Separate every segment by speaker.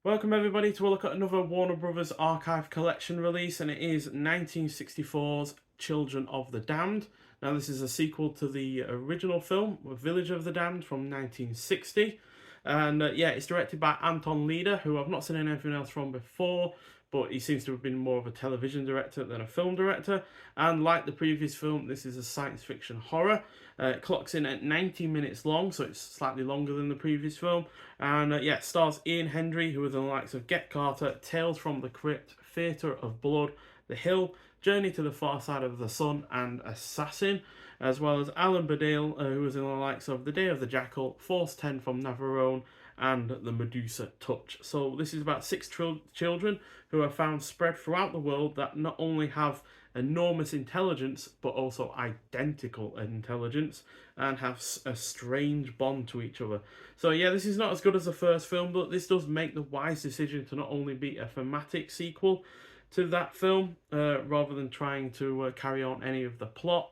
Speaker 1: Welcome everybody to a look at another Warner Brothers Archive Collection release, and it is 1964's Children of the Damned. Now this is a sequel to the original film, Village of the Damned from 1960. And yeah, it's directed by Anton Leader, who I've not seen anything else from before, but he seems to have been more of a television director than a film director. And like the previous film, this is a science fiction horror. It clocks in at 90 minutes long, so it's slightly longer than the previous film. And yeah, stars Ian Hendry, who was in the likes of Get Carter, Tales from the Crypt, Theatre of Blood, The Hill, Journey to the Far Side of the Sun, and Assassin, as well as Alan Badale, who was in the likes of The Day of the Jackal, Force 10 from Navarone, and The Medusa Touch. So this is about six children who are found spread throughout the world that not only have enormous intelligence but also identical intelligence and have a strange bond to each other. So yeah, this is not as good as the first film, but this does make the wise decision to not only be a thematic sequel to that film, rather than trying to carry on any of the plot,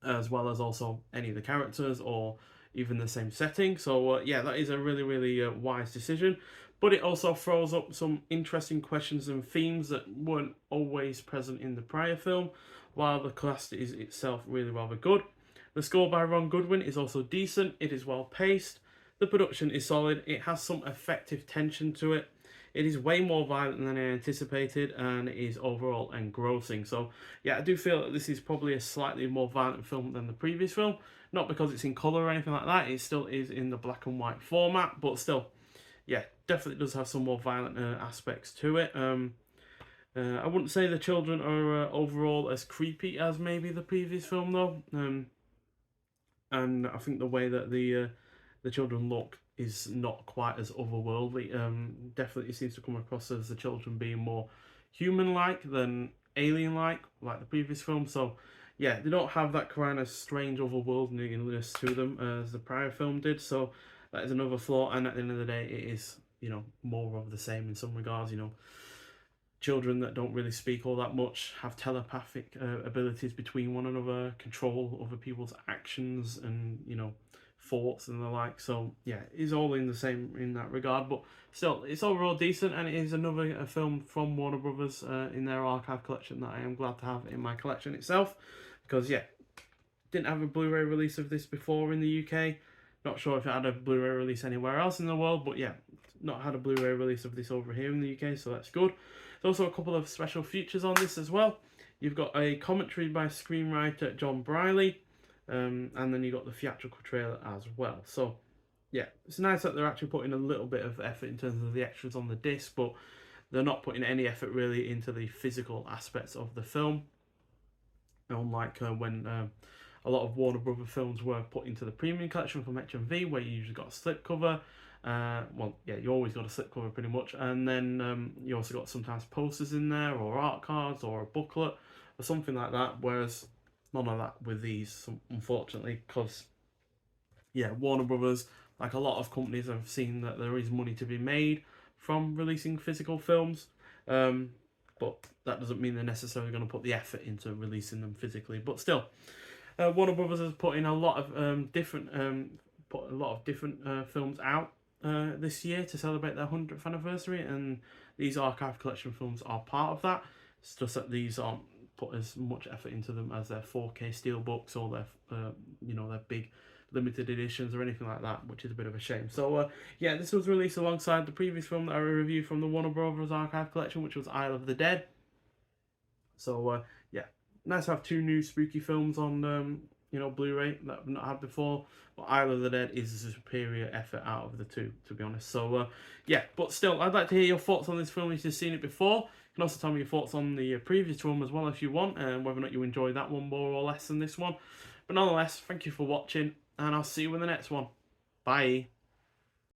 Speaker 1: as well as also any of the characters or even the same setting. So yeah, that is a really wise decision, but it also throws up some interesting questions and themes that weren't always present in the prior film, while the cast is itself really rather good. The score by Ron Goodwin is also decent. It is well paced, the production is solid, it has some effective tension to it. It is way more violent than I anticipated, and it is overall engrossing. So yeah, I do feel that this is probably a slightly more violent film than the previous film. Not because it's in colour or anything like that, it still is in the black and white format, but still, yeah, definitely does have some more violent aspects to it. I wouldn't say the children are overall as creepy as maybe the previous film though. And I think the way that the children look is not quite as otherworldly. Definitely seems to come across as the children being more human-like than alien-like, like the previous film. So yeah, they don't have that kind of strange otherworldliness to them as the prior film did. So that is another flaw. And at the end of the day, it is, you know, more of the same in some regards. You know, children that don't really speak all that much have telepathic abilities between one another, control other people's actions, and you know, thoughts and the like. So yeah, it's all in the same in that regard, but still, it's overall decent, and it is another film from Warner Brothers in their archive collection that I am glad to have in my collection itself, because yeah, didn't have a Blu-ray release of this before in the UK. Not sure if it had a Blu-ray release anywhere else in the world, but yeah, not had a Blu-ray release of this over here in the UK, so that's good. There's also a couple of special features on this as well. You've got a commentary by screenwriter John Briley, and then you got the theatrical trailer as well. So yeah, it's nice that they're actually putting a little bit of effort in terms of the extras on the disc, but they're not putting any effort really into the physical aspects of the film. Unlike when a lot of Warner Brother films were put into the premium collection from HMV, where you usually got a slipcover. Well, yeah, you always got a slipcover pretty much, and then you also got sometimes posters in there, or art cards, or a booklet, or something like that. Whereas none of that with these, unfortunately, because yeah, Warner Brothers, like a lot of companies, have seen that there is money to be made from releasing physical films. But that doesn't mean they're necessarily going to put the effort into releasing them physically. But still, Warner Brothers has put in a lot of different films out this year to celebrate their 100th anniversary, and these archive collection films are part of that. It's just that these aren't put as much effort into them as their 4K steelbooks or their their big limited editions or anything like that, which is a bit of a shame. So yeah, this was released alongside the previous film that I reviewed from the Warner Brothers Archive Collection, which was Isle of the Dead. So yeah, nice to have two new spooky films on Blu-ray that I've not had before. But Isle of the Dead is a superior effort out of the two, to be honest. So yeah, but still, I'd like to hear your thoughts on this film if you've seen it before. You can also tell me your thoughts on the previous film as well if you want, and whether or not you enjoy that one more or less than this one. But nonetheless, thank you for watching, and I'll see you in the next one. Bye.